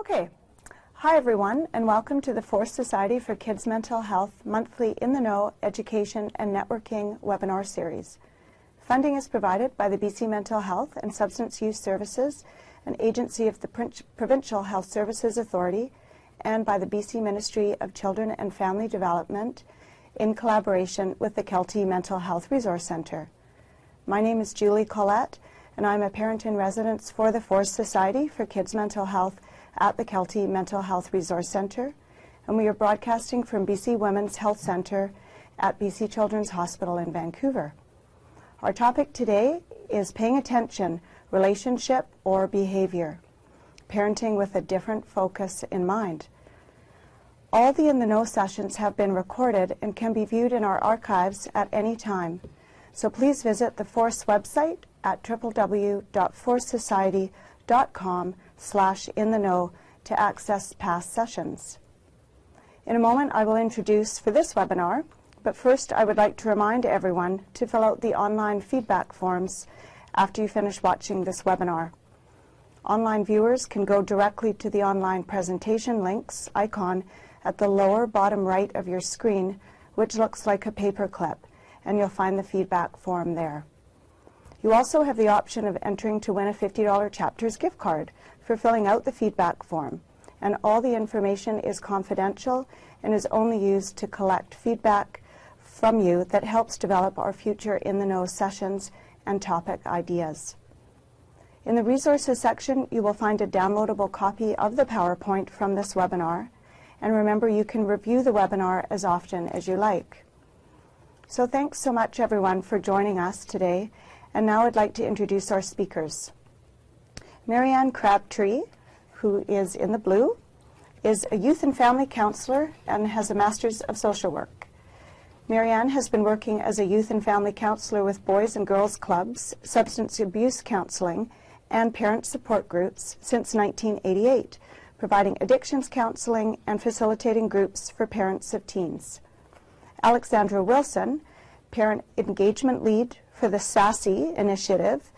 Okay. Hi everyone, and welcome to the Force Society for Kids Mental Health monthly In the Know Education and Networking webinar series. Funding is provided by the BC Mental Health and Substance Use Services, an agency of the Provincial Health Services Authority, and by the BC Ministry of Children and Family Development in collaboration with the Kelty Mental Health Resource Centre. My name is Julie Collette, and I'm a parent in residence for the Force Society for Kids Mental Health at the Kelty Mental Health Resource Centre, and we are broadcasting from BC Women's Health Centre at BC Children's Hospital in Vancouver. Our topic today is paying attention, relationship or behavior, parenting with a different focus in mind. All the In the Know sessions have been recorded and can be viewed in our archives at any time. So please visit the Force website at www.forcesociety.com/intheknow to access past sessions. In a moment, I will introduce for this webinar, but first I would like to remind everyone to fill out the online feedback forms after you finish watching this webinar. Online viewers can go directly to the online presentation links icon at the lower bottom right of your screen, which looks like a paperclip, and you'll find the feedback form there. You also have the option of entering to win a $50 Chapters gift card for filling out the feedback form, and all the information is confidential and is only used to collect feedback from you that helps develop our future In the Know sessions and topic ideas. In the resources section, you will find a downloadable copy of the PowerPoint from this webinar, and remember you can review the webinar as often as you like. So thanks so much everyone for joining us today, and now I'd like to introduce our speakers. Marianne Crabtree, who is in the blue, is a youth and family counselor and has a Master's of Social Work. Marianne has been working as a youth and family counselor with boys and girls clubs, substance abuse counseling, and parent support groups since 1988, providing addictions counseling and facilitating groups for parents of teens. Alexandra Wilson, parent engagement lead for the SACY initiative,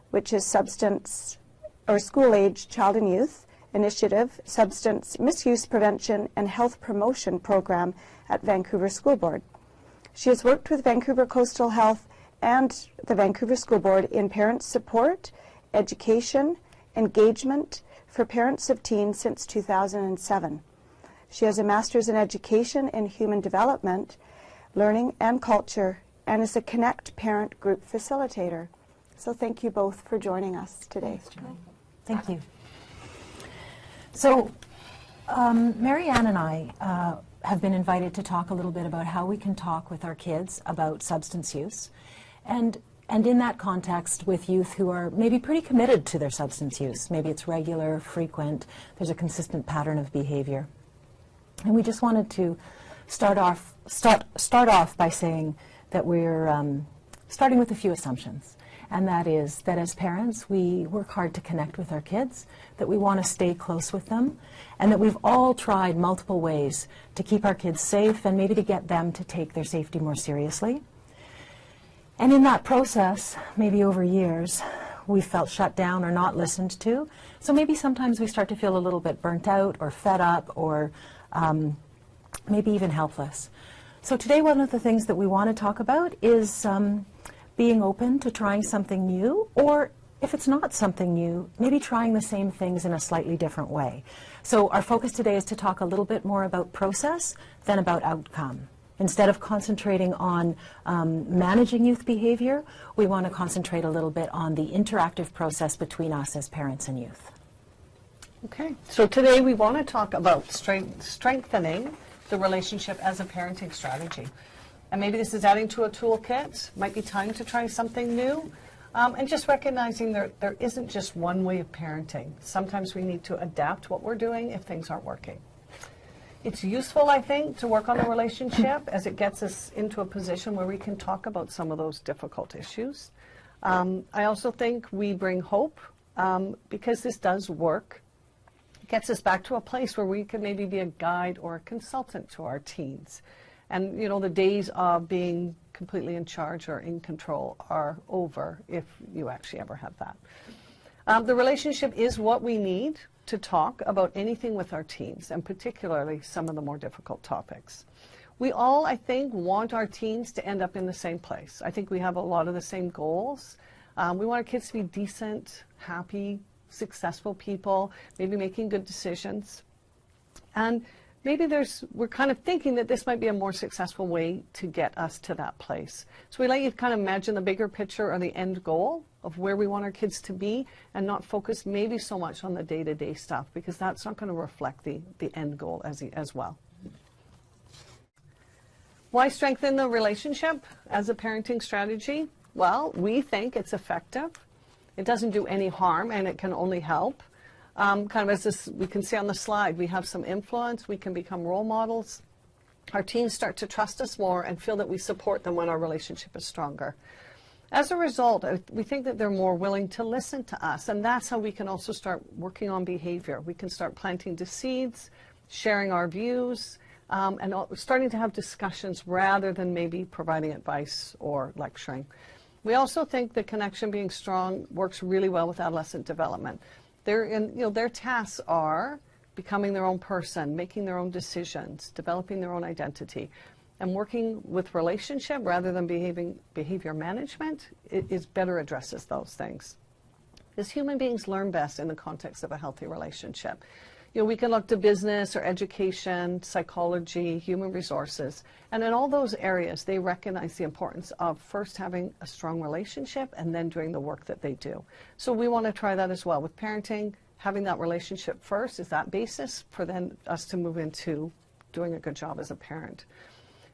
which is substance or school-age child and youth initiative, substance misuse prevention and health promotion program at Vancouver School Board. She has worked with Vancouver Coastal Health and the Vancouver School Board in parent support, education, engagement for parents of teens since 2007. She has a Master's in Education in Human Development, Learning and Culture, and is a Connect Parent Group Facilitator. So thank you both for joining us today. Thank you. So Marianne and I have been invited to talk a little bit about how we can talk with our kids about substance use, and in that context with youth who are maybe pretty committed to their substance use. Maybe it's regular, frequent, there's a consistent pattern of behavior. And we just wanted to start off by saying that we're starting with a few assumptions, and that is that as parents we work hard to connect with our kids, that we want to stay close with them, and that we've all tried multiple ways to keep our kids safe and maybe to get them to take their safety more seriously. And in that process, maybe over years, we felt shut down or not listened to. So maybe sometimes we start to feel a little bit burnt out or fed up or maybe even helpless. So today one of the things that we want to talk about is being open to trying something new, or if it's not something new, maybe trying the same things in a slightly different way. So our focus today is to talk a little bit more about process than about outcome. Instead of concentrating on managing youth behavior, we want to concentrate a little bit on the interactive process between us as parents and youth. Okay, so today we want to talk about strengthening the relationship as a parenting strategy. And maybe this is adding to a toolkit, might be time to try something new, and just recognizing there isn't just one way of parenting. Sometimes we need to adapt what we're doing if things aren't working. It's useful, I think, to work on the relationship as it gets us into a position where we can talk about some of those difficult issues. I also think we bring hope because this does work. It gets us back to a place where we can maybe be a guide or a consultant to our teens. And, you know, the days of being completely in charge or in control are over, if you actually ever have that. The relationship is what we need to talk about anything with our teens, and particularly some of the more difficult topics. We all, I think, want our teens to end up in the same place. I think we have a lot of the same goals. We want our kids to be decent, happy, successful people, maybe making good decisions. And maybe we're kind of thinking that this might be a more successful way to get us to that place. So we let you kind of imagine the bigger picture or the end goal of where we want our kids to be, and not focus maybe so much on the day-to-day stuff, because that's not going to reflect the end goal as well. Why strengthen the relationship as a parenting strategy? Well, we think it's effective. It doesn't do any harm, and it can only help. Kind of as we can see on the slide, we have some influence. We can become role models. Our teens start to trust us more and feel that we support them when our relationship is stronger. As a result, we think that they're more willing to listen to us, and that's how we can also start working on behavior. We can start planting the seeds, sharing our views, and starting to have discussions rather than maybe providing advice or lecturing. We also think the connection being strong works really well with adolescent development. Their tasks are becoming their own person, making their own decisions, developing their own identity. And working with relationship rather than behavior management better addresses those things. Because human beings learn best in the context of a healthy relationship. We can look to business or education, psychology, human resources, and in all those areas they recognize the importance of first having a strong relationship and then doing the work that they do. So we want to try that as well. With parenting, having that relationship first is that basis for then us to move into doing a good job as a parent.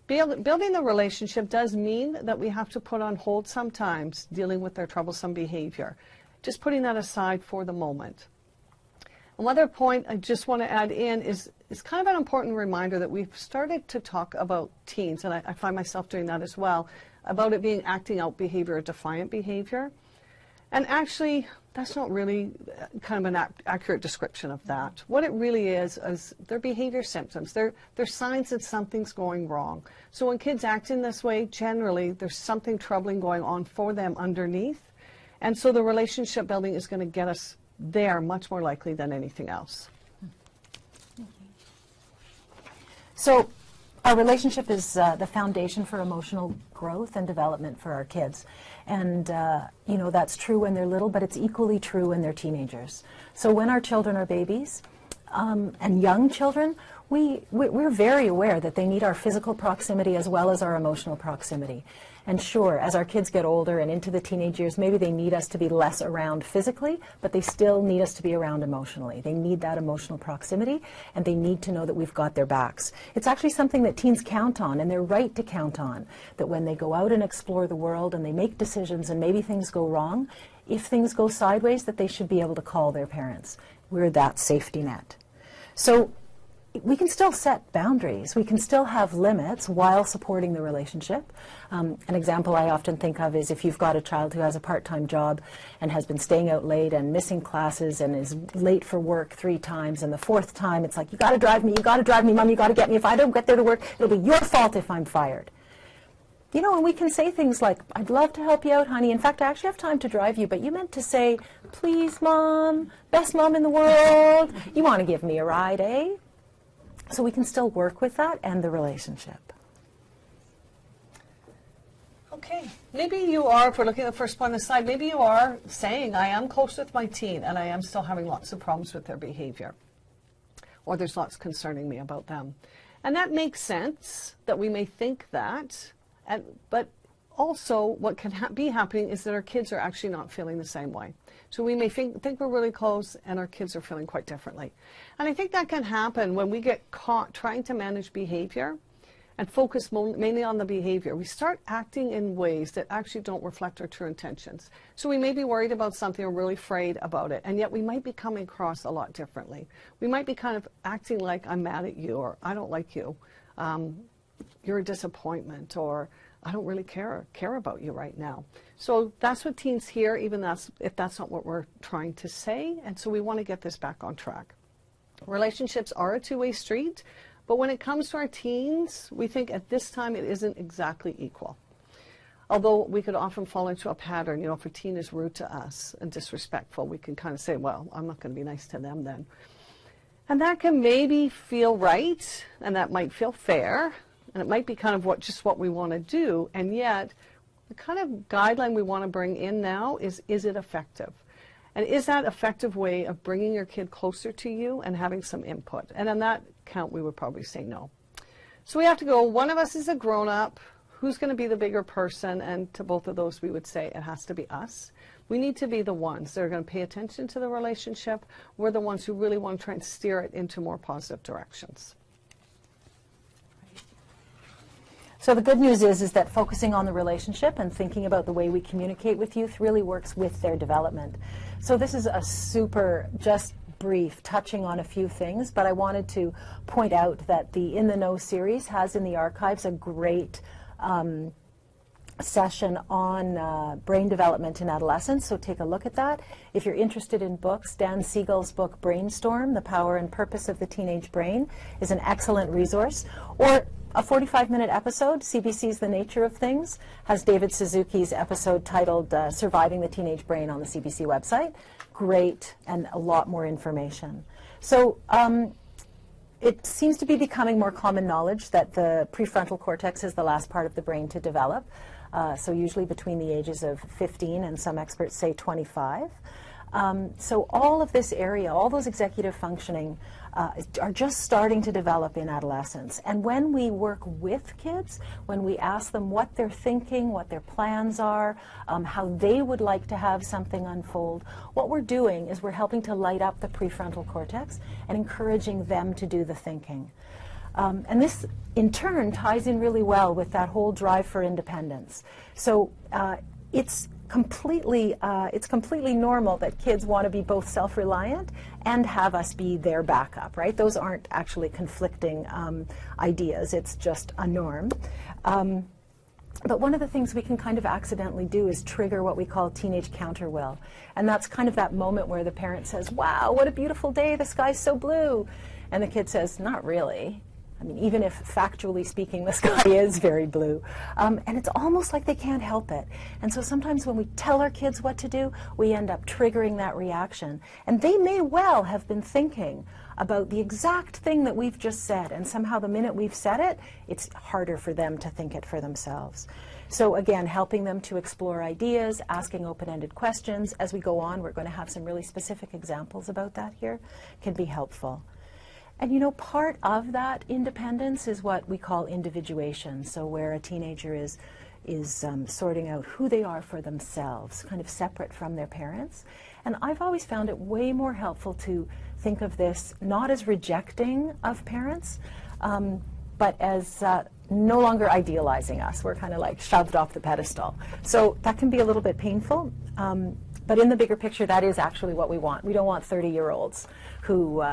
Building the relationship does mean that we have to put on hold sometimes dealing with their troublesome behavior. Just putting that aside for the moment. Another point I just want to add in is kind of an important reminder that we've started to talk about teens, and I find myself doing that as well, about it being acting out behavior or defiant behavior. And actually, that's not really kind of an accurate description of that. What it really is their behavior symptoms. They're signs that something's going wrong. So when kids act in this way, generally, there's something troubling going on for them underneath. And so the relationship building is going to get us there much more likely than anything else. So our relationship is the foundation for emotional growth and development for our kids. And, that's true when they're little, but it's equally true when they're teenagers. So when our children are babies and young children, we're very aware that they need our physical proximity as well as our emotional proximity. And sure, as our kids get older and into the teenage years, maybe they need us to be less around physically, but they still need us to be around emotionally. They need that emotional proximity, and they need to know that we've got their backs. It's actually something that teens count on, and they're right to count on, that when they go out and explore the world and they make decisions and maybe things go wrong, if things go sideways, that they should be able to call their parents. We're that safety net. So we can still set boundaries. We can still have limits while supporting the relationship. An example I often think of is if you've got a child who has a part-time job and has been staying out late and missing classes and is late for work 3 times, and the 4th time it's like, you got to drive me, Mom, you got to get me. If I don't get there to work, it'll be your fault if I'm fired. And we can say things like, I'd love to help you out, honey. In fact, I actually have time to drive you, but you meant to say, please, Mom, best mom in the world. You want to give me a ride, eh? So we can still work with that and the relationship. Okay, maybe you are, if we're looking at the first point on the side, maybe you are saying, I am close with my teen and I am still having lots of problems with their behavior. Or there's lots concerning me about them. And that makes sense that we may think that, but also what can be happening is that our kids are actually not feeling the same way. So we may think we're really close and our kids are feeling quite differently. And I think that can happen when we get caught trying to manage behavior and focus mainly on the behavior. We start acting in ways that actually don't reflect our true intentions. So we may be worried about something or really afraid about it, and yet we might be coming across a lot differently. We might be kind of acting like I'm mad at you, or I don't like you, you're a disappointment, or I don't really care about you right now. So that's what teens hear, even if that's not what we're trying to say. And so we want to get this back on track. Relationships are a two-way street, but when it comes to our teens, we think at this time it isn't exactly equal. although we could often fall into a pattern, if a teen is rude to us and disrespectful, we can kind of say, well, I'm not going to be nice to them then. And that can maybe feel right, and that might feel fair, and it might be kind of just what we want to do, and yet the kind of guideline we want to bring in now is it effective? And is that effective way of bringing your kid closer to you and having some input? And on that count, we would probably say no. So we have to go, one of us is a grown-up, who's going to be the bigger person? And to both of those, we would say it has to be us. We need to be the ones that are going to pay attention to the relationship. We're the ones who really want to try and steer it into more positive directions. So the good news is that focusing on the relationship and thinking about the way we communicate with youth really works with their development. So this is a super, just brief, touching on a few things, but I wanted to point out that the In the Know series has in the archives a great session on brain development in adolescence, so take a look at that. If you're interested in books, Dan Siegel's book Brainstorm, The Power and Purpose of the Teenage Brain is an excellent resource. Or a 45-minute episode, CBC's The Nature of Things, has David Suzuki's episode titled Surviving the Teenage Brain on the CBC website. Great, and a lot more information. So it seems to be becoming more common knowledge that the prefrontal cortex is the last part of the brain to develop. So usually between the ages of 15 and some experts say 25. So all of this area, all those executive functioning are just starting to develop in adolescence. And when we work with kids, when we ask them what they're thinking, what their plans are, how they would like to have something unfold, what we're doing is we're helping to light up the prefrontal cortex and encouraging them to do the thinking. And this, in turn, ties in really well with that whole drive for independence. So it's completely normal that kids want to be both self-reliant and have us be their backup, right? Those aren't actually conflicting ideas. It's just a norm. But one of the things we can kind of accidentally do is trigger what we call teenage counter-will. And that's kind of that moment where the parent says, wow, what a beautiful day, the sky's so blue. And the kid says, not really. I mean, even if factually speaking, the sky is very blue. And it's almost like they can't help it. And so sometimes when we tell our kids what to do, we end up triggering that reaction. And they may well have been thinking about the exact thing that we've just said. And somehow the minute we've said it, it's harder for them to think it for themselves. So again, helping them to explore ideas, asking open-ended questions. As we go on, we're going to have some really specific examples about that here, can be helpful. And you know, part of that independence is what we call individuation. So where a teenager is sorting out who they are for themselves, kind of separate from their parents. And I've always found it way more helpful to think of this not as rejecting of parents, but as no longer idealizing us. We're kind of like shoved off the pedestal. So that can be a little bit painful. But in the bigger picture, that is actually what we want. We don't want 30-year-olds who,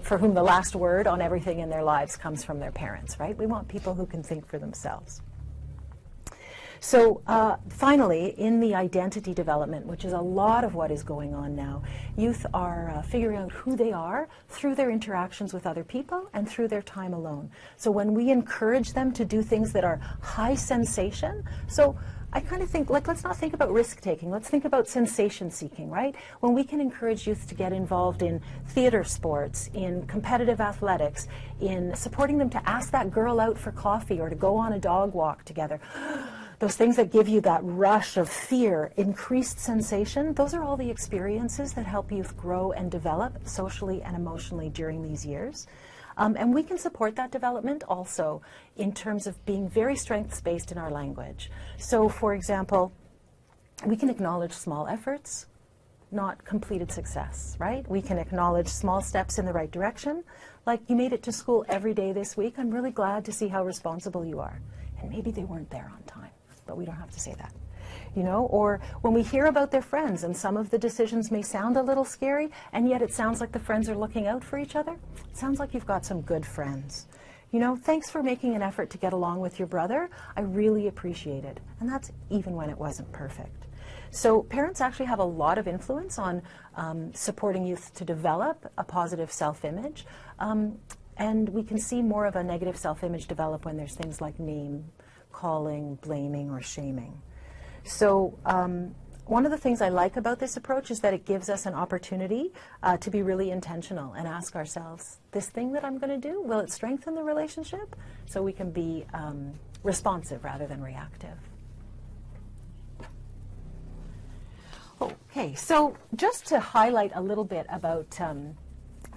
for whom the last word on everything in their lives comes from their parents, right? We want people who can think for themselves. So finally, in the identity development, which is a lot of what is going on now, youth are figuring out who they are through their interactions with other people and through their time alone. So when we encourage them to do things that are high sensation, so I kind of think, like, let's not think about risk-taking. Let's think about sensation-seeking, right? When we can encourage youth to get involved in theater sports, in competitive athletics, in supporting them to ask that girl out for coffee or to go on a dog walk together, those things that give you that rush of fear, increased sensation, those are all the experiences that help youth grow and develop socially and emotionally during these years. And we can support that development also in terms of being very strengths-based in our language. So, for example, we can acknowledge small efforts, not completed success, right? We can acknowledge small steps in the right direction. Like, you made it to school every day this week. I'm really glad to see how responsible you are. And maybe they weren't there on time, but we don't have to say that. You know, or when we hear about their friends and some of the decisions may sound a little scary, and yet it sounds like the friends are looking out for each other. It sounds like you've got some good friends. You know, thanks for making an effort to get along with your brother. I really appreciate it. And that's even when it wasn't perfect. So parents actually have a lot of influence on supporting youth to develop a positive self-image. And we can see more of a negative self-image develop when there's things like name calling, blaming, or shaming. So one of the things I like about this approach is that it gives us an opportunity to be really intentional and ask ourselves, this thing that I'm going to do, will it strengthen the relationship? So we can be responsive rather than reactive. Okay, so just to highlight a little bit about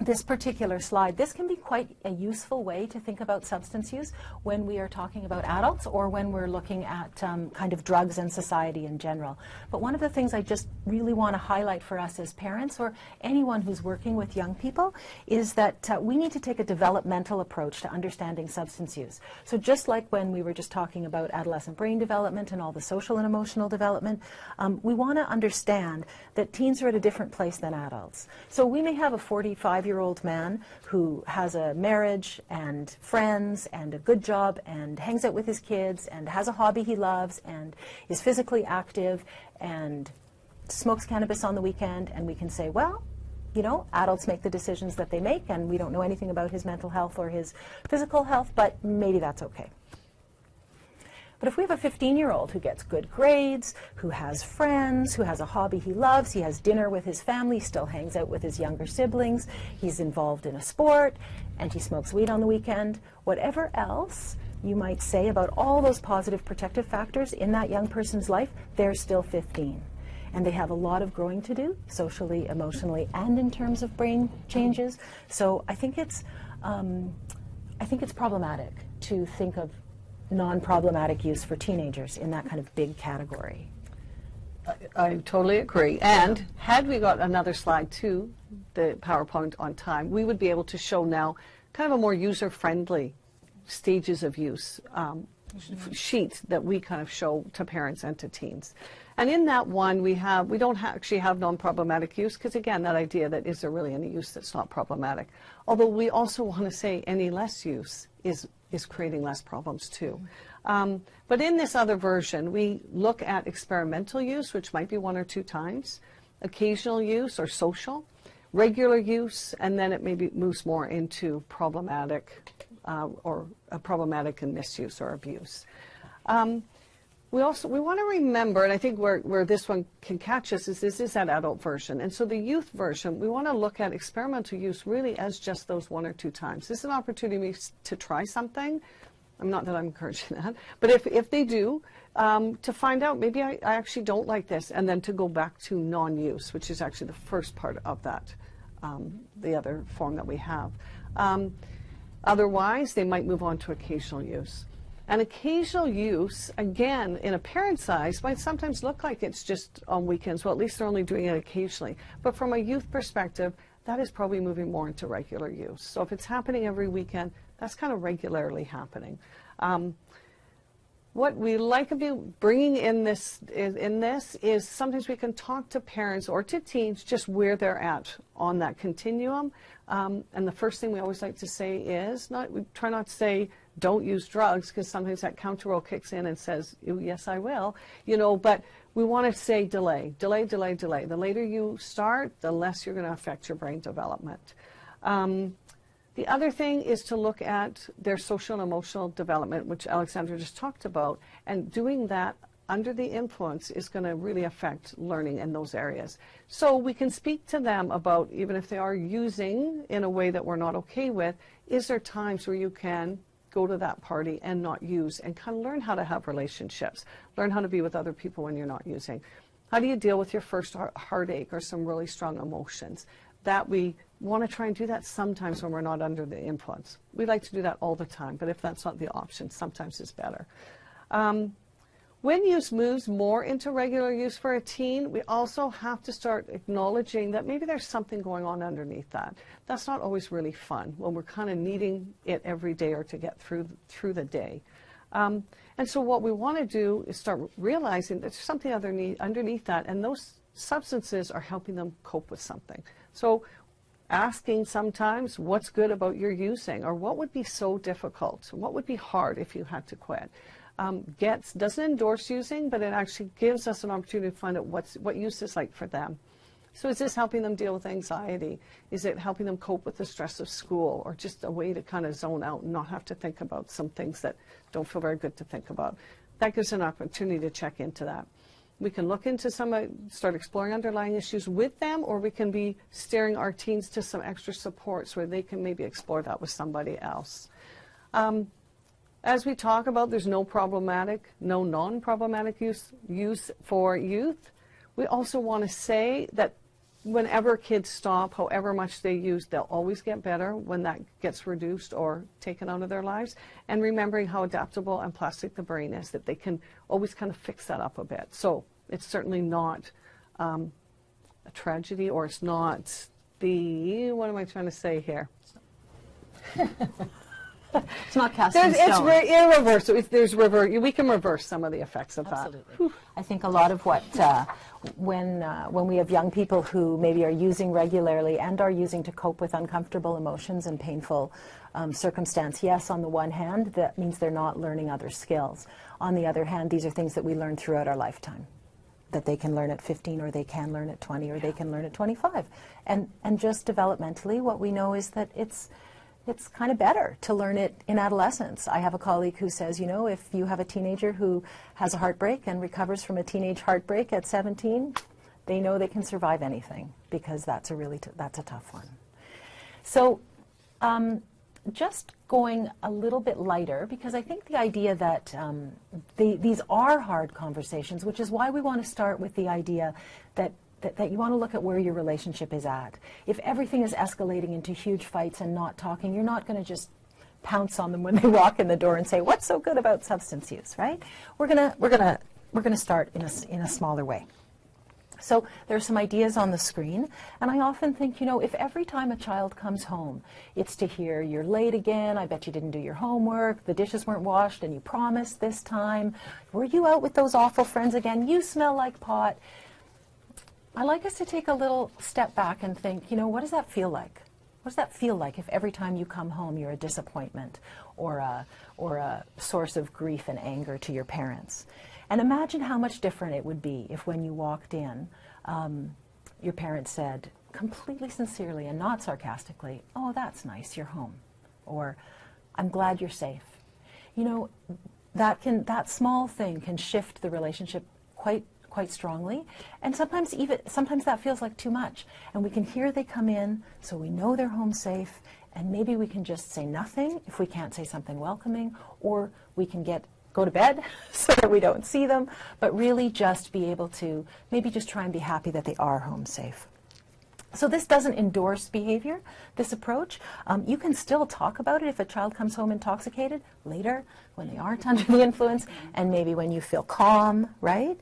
this particular slide, this can be quite a useful way to think about substance use when we are talking about adults or when we're looking at kind of drugs and society in general. But one of the things I just really want to highlight for us as parents or anyone who's working with young people is that we need to take a developmental approach to understanding substance use. So just like when we were just talking about adolescent brain development and all the social and emotional development, we want to understand that teens are at a different place than adults. So we may have a 45-year-old man who has a marriage and friends and a good job and hangs out with his kids and has a hobby he loves and is physically active and smokes cannabis on the weekend, and we can say, well, you know, adults make the decisions that they make and we don't know anything about his mental health or his physical health, but maybe that's okay. But if we have a 15-year-old who gets good grades, who has friends, who has a hobby he loves, he has dinner with his family, still hangs out with his younger siblings, he's involved in a sport, and he smokes weed on the weekend, whatever else you might say about all those positive protective factors in that young person's life, they're still 15. And they have a lot of growing to do, socially, emotionally, and in terms of brain changes. So I think it's problematic to think of non-problematic use for teenagers in that kind of big category. I totally agree. And had we got another slide to the PowerPoint on time, we would be able to show now kind of a more user-friendly stages of use sheet that we kind of show to parents and to teens. And in that one, we don't actually have non-problematic use, because again, that idea that is there really any use that's not problematic. Although we also want to say any less use is creating less problems too. But in this other version, we look at experimental use, which might be 1 or 2 times, occasional use or social, regular use, and then it maybe moves more into problematic or problematic and misuse or abuse. We want to remember, and I think where this one can catch us is this is that adult version. And so the youth version, we want to look at experimental use really as just those 1 or 2 times. This is an opportunity to try something. Not that I'm encouraging that, but if they do, to find out maybe I actually don't like this, and then to go back to non-use, which is actually the first part of that, the other form that we have. Otherwise, they might move on to occasional use. And occasional use, again, in a parent's eyes, might sometimes look like it's just on weekends. Well, at least they're only doing it occasionally. But from a youth perspective, that is probably moving more into regular use. So if it's happening every weekend, that's kind of regularly happening. What we like about bringing in this is sometimes we can talk to parents or to teens just where they're at on that continuum. And the first thing we always like to say is, we try not to say, don't use drugs, because sometimes that counter role kicks in and says, yes, I will, but we want to say delay. The later you start, the less you're going to affect your brain development. The other thing is to look at their social and emotional development, which Alexandra just talked about, and doing that under the influence is going to really affect learning in those areas. So we can speak to them about, even if they are using in a way that we're not okay with, is there times where you can go to that party and not use, and kind of learn how to have relationships, learn how to be with other people when you're not using. How do you deal with your first heartache or some really strong emotions? That we want to try and do that sometimes when we're not under the influence. We like to do that all the time, but if that's not the option, sometimes it's better. When use moves more into regular use for a teen, we also have to start acknowledging that maybe there's something going on underneath that. That's not always really fun when we're kind of needing it every day or to get through the day. And so what we want to do is start realizing that there's something underneath that, and those substances are helping them cope with something. So asking sometimes what's good about your using, or what would be so difficult, what would be hard if you had to quit. Doesn't endorse using, but it actually gives us an opportunity to find out what use is like for them. So is this helping them deal with anxiety? Is it helping them cope with the stress of school, or just a way to kind of zone out and not have to think about some things that don't feel very good to think about? That gives an opportunity to check into that. We can look into start exploring underlying issues with them, or we can be steering our teens to some extra supports where they can maybe explore that with somebody else. As we talk about, there's no non-problematic use for youth. We also want to say that whenever kids stop, however much they use, they'll always get better when that gets reduced or taken out of their lives. And remembering how adaptable and plastic the brain is, that they can always kind of fix that up a bit. So it's certainly not a tragedy, or it's not what am I trying to say here? It's not cast in stone. It's irreversible. We can reverse some of the effects of Absolutely. that. I think a lot of what, when we have young people who maybe are using regularly and are using to cope with uncomfortable emotions and painful circumstance, yes, on the one hand, that means they're not learning other skills. On the other hand, these are things that we learn throughout our lifetime, that they can learn at 15, or they can learn at 20, or they can learn at 25. And just developmentally, what we know is that it's kind of better to learn it in adolescence. I have a colleague who says, if you have a teenager who has a heartbreak and recovers from a teenage heartbreak at 17, they know they can survive anything, because that's a tough one. So just going a little bit lighter, because I think the idea that these are hard conversations, which is why we want to start with the idea that you want to look at where your relationship is at. If everything is escalating into huge fights and not talking, you're not going to just pounce on them when they walk in the door and say, "What's so good about substance use?" Right? We're gonna start in a smaller way. So there's some ideas on the screen, and I often think, if every time a child comes home, it's to hear, "You're late again, I bet you didn't do your homework, the dishes weren't washed, and you promised this time, were you out with those awful friends again, you smell like pot." I like us to take a little step back and think, what does that feel like? What does that feel like if every time you come home you're a disappointment or a source of grief and anger to your parents? And imagine how much different it would be if when you walked in, your parents said completely sincerely and not sarcastically, "Oh, that's nice, you're home," or "I'm glad you're safe." That small thing can shift the relationship quite strongly, and sometimes that feels like too much, and we can hear they come in, so we know they're home safe, and maybe we can just say nothing if we can't say something welcoming, or we can go to bed so that we don't see them, but really just be able to maybe just try and be happy that they are home safe. So this doesn't endorse behavior, this approach. You can still talk about it if a child comes home intoxicated later, when they aren't under the influence, and maybe when you feel calm, right?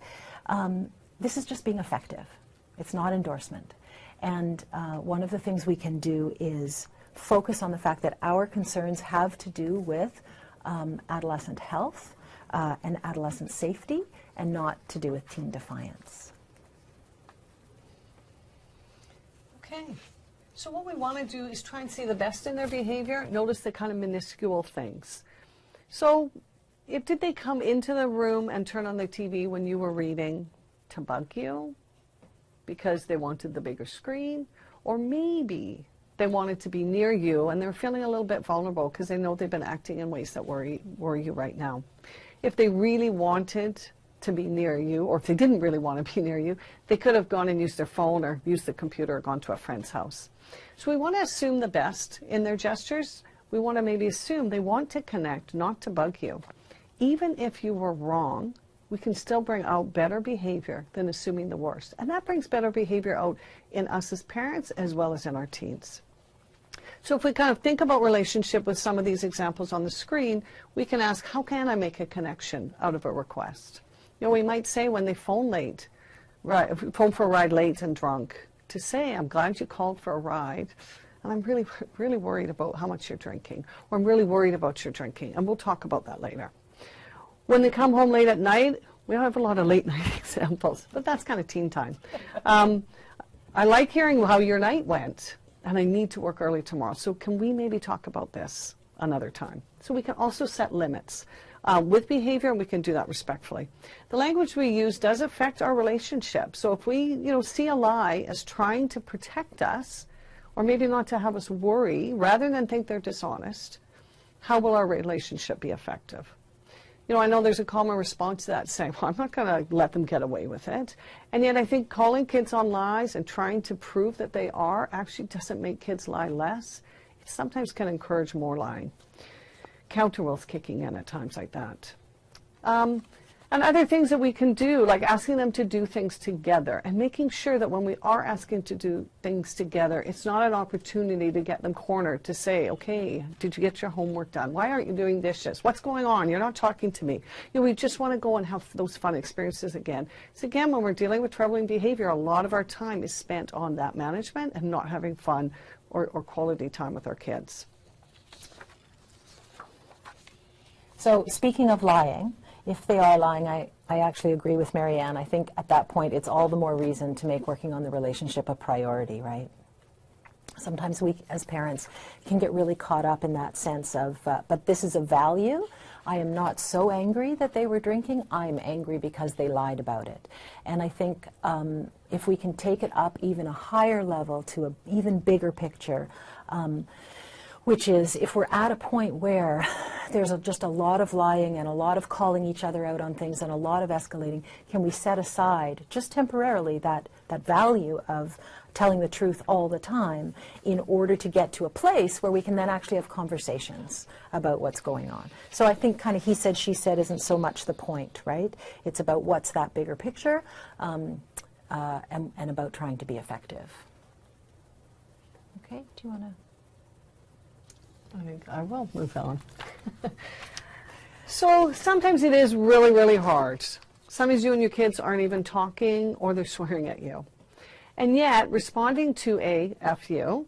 This is just being effective. It's not endorsement. And one of the things we can do is focus on the fact that our concerns have to do with adolescent health and adolescent safety, and not to do with teen defiance. Okay. So what we want to do is try and see the best in their behavior. Notice the kind of minuscule things. So did they come into the room and turn on the TV when you were reading to bug you because they wanted the bigger screen? Or maybe they wanted to be near you and they're feeling a little bit vulnerable because they know they've been acting in ways that worry you right now. If they really wanted to be near you, or if they didn't really want to be near you, they could have gone and used their phone or used the computer or gone to a friend's house. So we want to assume the best in their gestures. We want to maybe assume they want to connect, not to bug you. Even if you were wrong, we can still bring out better behavior than assuming the worst. And that brings better behavior out in us as parents as well as in our teens. So if we kind of think about relationship with some of these examples on the screen, we can ask, how can I make a connection out of a request? We might say when they phone late, phone for a ride late and drunk, to say, "I'm glad you called for a ride, and I'm really, really worried about how much you're drinking," or "I'm really worried about your drinking," and we'll talk about that later. When they come home late at night, we have a lot of late night examples, but that's kind of teen time. "I like hearing how your night went, and I need to work early tomorrow, so can we maybe talk about this another time?" So we can also set limits with behavior, and we can do that respectfully. The language we use does affect our relationship. So if we see a lie as trying to protect us, or maybe not to have us worry, rather than think they're dishonest, how will our relationship be effective? You know, I know there's a common response to that saying, well, I'm not going to let them get away with it. And yet I think calling kids on lies and trying to prove that they are actually doesn't make kids lie less. It sometimes can encourage more lying. Counterwill's kicking in at times like that. And other things that we can do, like asking them to do things together and making sure that when we are asking to do things together, it's not an opportunity to get them cornered to say, okay, did you get your homework done? Why aren't you doing dishes? What's going on? You're not talking to me. You know, we just want to go and have those fun experiences again. So again, when we're dealing with troubling behavior, a lot of our time is spent on that management and not having fun or quality time with our kids. So speaking of lying, if they are lying, I actually agree with Marianne. I think at that point it's all the more reason to make working on the relationship a priority, right? Sometimes we as parents can get really caught up in that sense of, but this is a value. I am not so angry that they were drinking. I'm angry because they lied about it. And I think if we can take it up even a higher level to an even bigger picture, which is if we're at a point where there's just a lot of lying and a lot of calling each other out on things and a lot of escalating, can we set aside just temporarily that value of telling the truth all the time in order to get to a place where we can then actually have conversations about what's going on. So I think kind of he said, she said isn't so much the point, right? It's about what's that bigger picture and about trying to be effective. Okay, do you want to? I think I will move on. So sometimes it is really, really hard. Sometimes you and your kids aren't even talking or they're swearing at you. And yet responding to a FU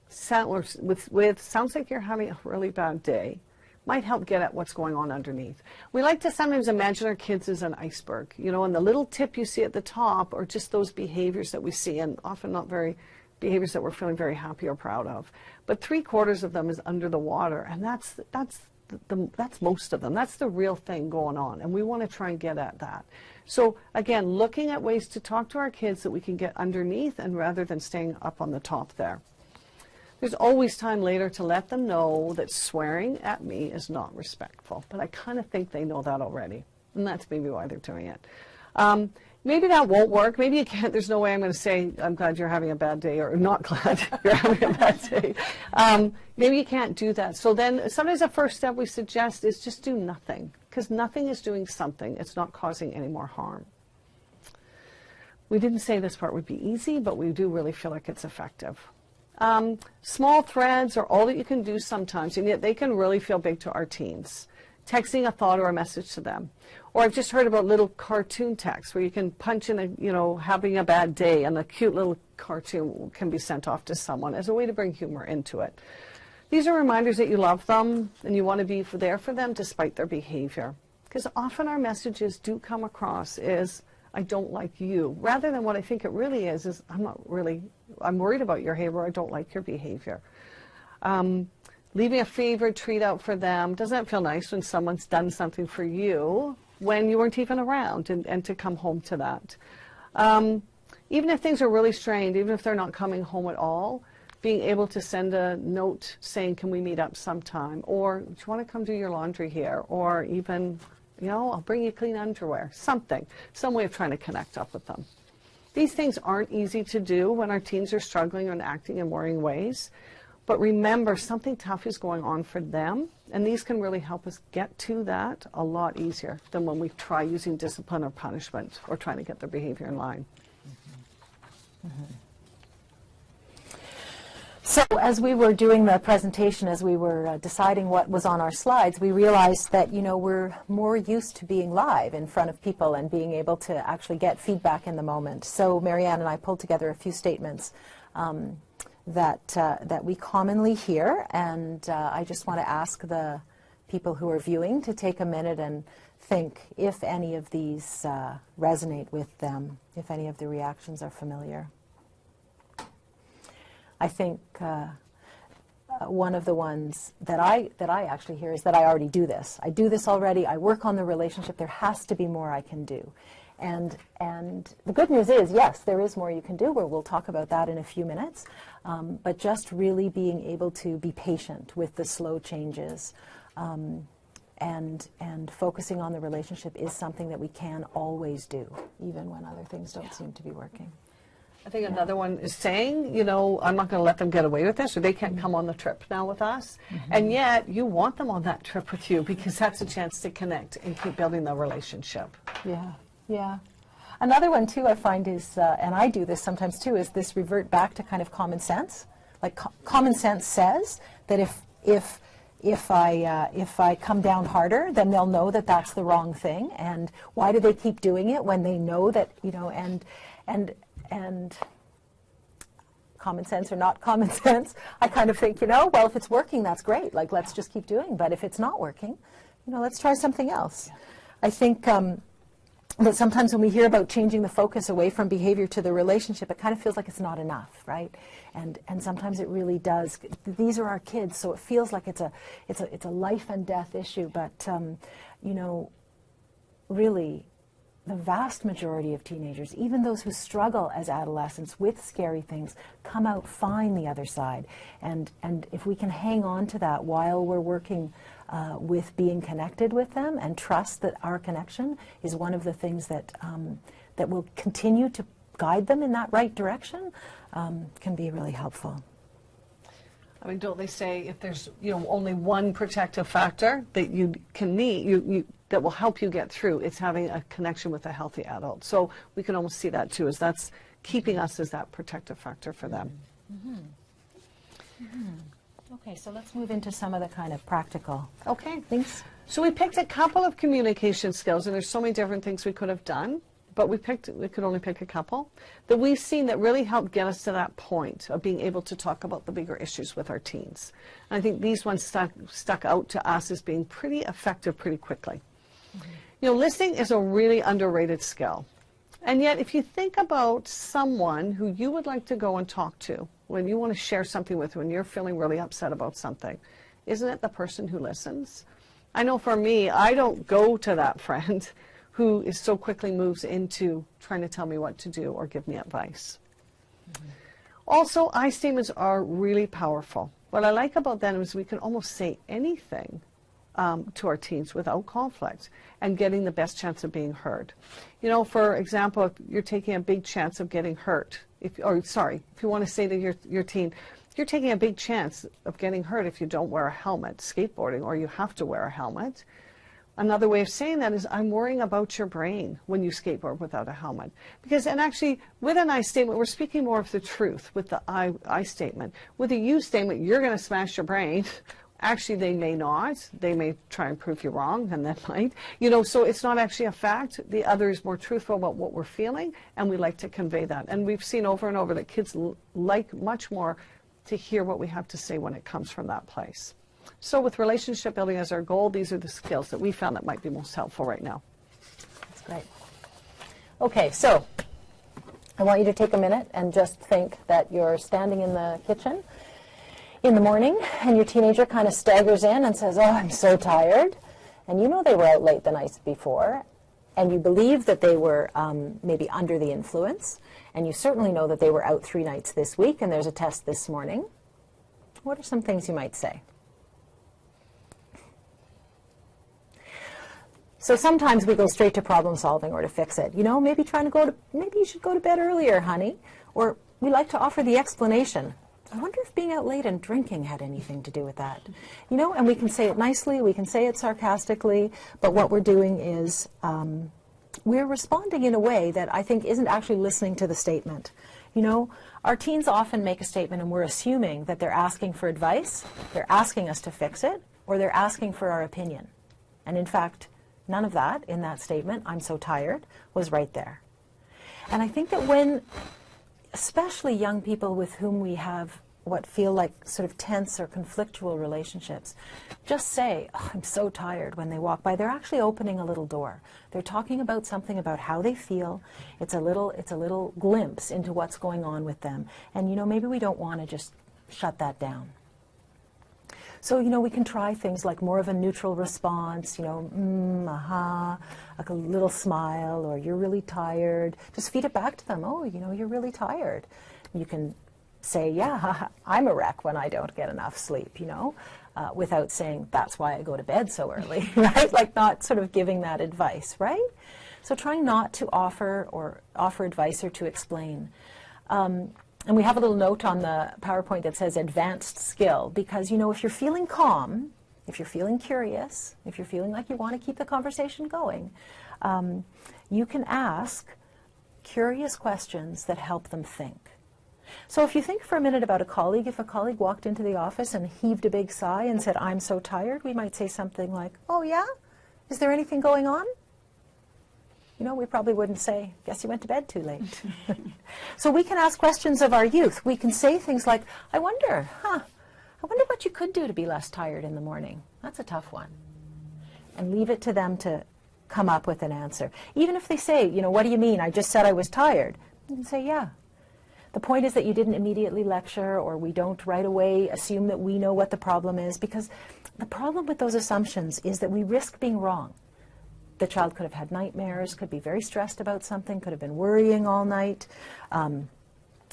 sounds like you're having a really bad day might help get at what's going on underneath. We like to sometimes imagine our kids as an iceberg, you know, and the little tip you see at the top are just those behaviors that we see, and often not very behaviors that we're feeling very happy or proud of. But 3/4 of them is under the water, and that's most of them. That's the real thing going on, and we want to try and get at that. So again, looking at ways to talk to our kids that we can get underneath, and rather than staying up on the top there. There's always time later to let them know that swearing at me is not respectful, but I kind of think they know that already, and that's maybe why they're doing it. Maybe that won't work. Maybe you can't. There's no way I'm going to say, I'm glad you're having a bad day, or not glad you're having a bad day. Maybe you can't do that. So then sometimes the first step we suggest is just do nothing, because nothing is doing something. It's not causing any more harm. We didn't say this part would be easy, but we do really feel like it's effective. Small threads are all that you can do sometimes, and yet they can really feel big to our teens. Texting a thought or a message to them. Or I've just heard about little cartoon text where you can punch in a, you know, having a bad day, and a cute little cartoon can be sent off to someone as a way to bring humor into it. These are reminders that you love them and you want to be there for them despite their behavior. Because often our messages do come across as, I don't like you, rather than what I think it really is I'm worried about your behavior, I don't like your behavior. Leaving a favorite treat out for them. Doesn't it feel nice when someone's done something for you when you weren't even around, and to come home to that? Even if things are really strained, even if they're not coming home at all, being able to send a note saying, can we meet up sometime? Or do you want to come do your laundry here? Or even, you know, I'll bring you clean underwear. Something, some way of trying to connect up with them. These things aren't easy to do when our teens are struggling and acting in worrying ways. But remember, something tough is going on for them, and these can really help us get to that a lot easier than when we try using discipline or punishment or trying to get their behavior in line. So as we were doing the presentation, as we were deciding what was on our slides, we realized that, you know, we're more used to being live in front of people and being able to actually get feedback in the moment. So Marianne and I pulled together a few statements that we commonly hear, and I just want to ask the people who are viewing to take a minute and think if any of these resonate with them, if any of the reactions are familiar. I think one of the ones that I actually hear is that I already do this. I do this already. I work on the relationship. There has to be more I can do. And the good news is, yes, there is more you can do. We'll talk about that in a few minutes. But just really being able to be patient with the slow changes and focusing on the relationship is something that we can always do, even when other things don't seem to be working. I think another one is saying, you know, I'm not going to let them get away with this, or they can't come on the trip now with us. And yet you want them on that trip with you, because that's a chance to connect and keep building the relationship. Yeah, yeah. Another one too I find is, and I do this sometimes too, is this revert back to kind of common sense. Like common sense says that if I come down harder, then they'll know that that's the wrong thing. And why do they keep doing it when they know that, you know, and common sense or not common sense, I kind of think, you know, well, if it's working, that's great. Like, let's just keep doing. But if it's not working, you know, let's try something else. Yeah. I think that sometimes when we hear about changing the focus away from behavior to the relationship, it kind of feels like it's not enough, right? And sometimes it really does. These are our kids, so it feels like it's a life and death issue. But you know, really, the vast majority of teenagers, even those who struggle as adolescents with scary things, come out fine the other side. And if we can hang on to that while we're working with being connected with them, and trust that our connection is one of the things that that will continue to guide them in that right direction, can be really helpful. I mean, don't they say if there's, you know, only one protective factor that you can need, that will help you get through, it's having a connection with a healthy adult. So we can almost see that too, as that's keeping us as that protective factor for them. Mm-hmm. Mm-hmm. Okay, so let's move into some of the kind of practical things. So we picked a couple of communication skills, and there's so many different things we could have done, but we could only pick a couple that we've seen that really help get us to that point of being able to talk about the bigger issues with our teens. And I think these ones stuck out to us as being pretty effective pretty quickly. Mm-hmm. You know, listening is a really underrated skill. And yet, if you think about someone who you would like to go and talk to, when you want to share something with, when you're feeling really upset about something, isn't it the person who listens? I know for me, I don't go to that friend who is so quickly moves into trying to tell me what to do or give me advice. Mm-hmm. Also, I statements are really powerful. What I like about them is we can almost say anything to our teens without conflict and getting the best chance of being heard. You know, for example, if you're taking a big chance of getting hurt, if you want to say to your teen, you're taking a big chance of getting hurt if you don't wear a helmet skateboarding, or you have to wear a helmet. Another way of saying that is, I'm worrying about your brain when you skateboard without a helmet. Because, and actually, with an I statement, we're speaking more of the truth with the I statement. With a you statement, you're going to smash your brain. Actually, they may not. They may try and prove you wrong, and that might. You know, so it's not actually a fact. The other is more truthful about what we're feeling, and we like to convey that. And we've seen over and over that kids like much more to hear what we have to say when it comes from that place. So with relationship building as our goal, these are the skills that we found that might be most helpful right now. That's great. Okay, so I want you to take a minute and just think that you're standing in the kitchen in the morning, and your teenager kind of staggers in and says, oh, I'm so tired. And you know they were out late the night before, and you believe that they were maybe under the influence, and you certainly know that they were out 3 nights this week, and there's a test this morning. What are some things you might say? So sometimes we go straight to problem solving or to fix it. You know, maybe you should go to bed earlier, honey. Or we like to offer the explanation. I wonder if being out late and drinking had anything to do with that. You know, and we can say it nicely, we can say it sarcastically, but what we're doing is we're responding in a way that I think isn't actually listening to the statement. You know, our teens often make a statement and we're assuming that they're asking for advice, they're asking us to fix it, or they're asking for our opinion. And in fact, none of that in that statement, I'm so tired, was right there. And I think that when especially young people with whom we have what feel like sort of tense or conflictual relationships, just say, oh, I'm so tired when they walk by. They're actually opening a little door. They're talking about something about how they feel. It's a little glimpse into what's going on with them. And, you know, maybe we don't want to just shut that down. So, you know, we can try things like more of a neutral response, you know, aha, like a little smile, or you're really tired. Just feed it back to them. Oh, you know, you're really tired. You can say, yeah, I'm a wreck when I don't get enough sleep, you know, without saying, that's why I go to bed so early, right? Like not sort of giving that advice, right? So trying not to offer advice or to explain. And we have a little note on the PowerPoint that says advanced skill, because, you know, if you're feeling calm, if you're feeling curious, if you're feeling like you want to keep the conversation going, you can ask curious questions that help them think. So if you think for a minute about a colleague, if a colleague walked into the office and heaved a big sigh and said, I'm so tired, we might say something like, oh yeah? Is there anything going on? You know, we probably wouldn't say, guess you went to bed too late. So we can ask questions of our youth. We can say things like, I wonder what you could do to be less tired in the morning. That's a tough one. And leave it to them to come up with an answer. Even if they say, you know, what do you mean? I just said I was tired. You can say, yeah. The point is that you didn't immediately lecture, or we don't right away assume that we know what the problem is, because the problem with those assumptions is that we risk being wrong. The child could have had nightmares, could be very stressed about something, could have been worrying all night. And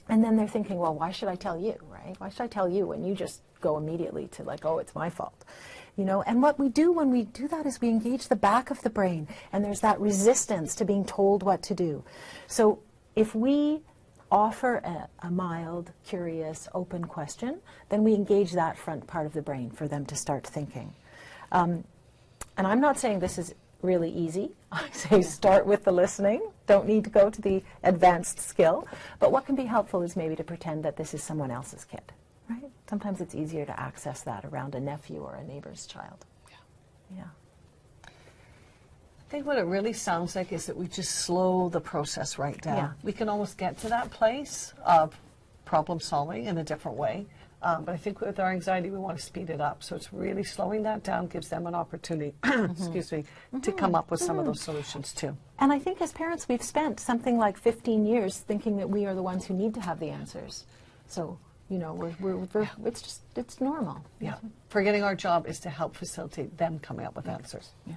then they're thinking, well, why should I tell you, right? Why should I tell you when you just go immediately to like, oh, it's my fault? You know, and what we do when we do that is we engage the back of the brain, and there's that resistance to being told what to do. So if we offer a mild, curious, open question, then we engage that front part of the brain for them to start thinking. And I'm not saying this is really easy. I say start with the listening. Don't need to go to the advanced skill. But what can be helpful is maybe to pretend that this is someone else's kid, right? Sometimes it's easier to access that around a nephew or a neighbor's child. Yeah. I think what it really sounds like is that we just slow the process right down. Yeah. We can almost get to that place of problem solving in a different way. But I think with our anxiety, we want to speed it up. So it's really slowing that down gives them an opportunity, excuse me, to come up with some of those solutions too. And I think as parents, we've spent something like 15 years thinking that we are the ones who need to have the answers. So, you know, it's normal. Yeah. Forgetting our job is to help facilitate them coming up with answers. Yeah.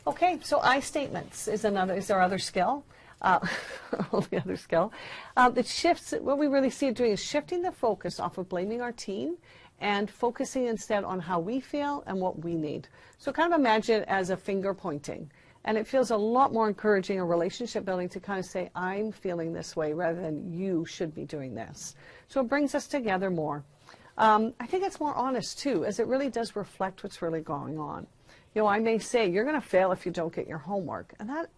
Okay, so I statements is our other skill. Only other skill. That shifts, what we really see it doing is shifting the focus off of blaming our teen and focusing instead on how we feel and what we need. So kind of imagine it as a finger pointing. And it feels a lot more encouraging in relationship building to kind of say, I'm feeling this way rather than you should be doing this. So it brings us together more. I think it's more honest too, as it really does reflect what's really going on. You know, I may say, you're going to fail if you don't get your homework. And that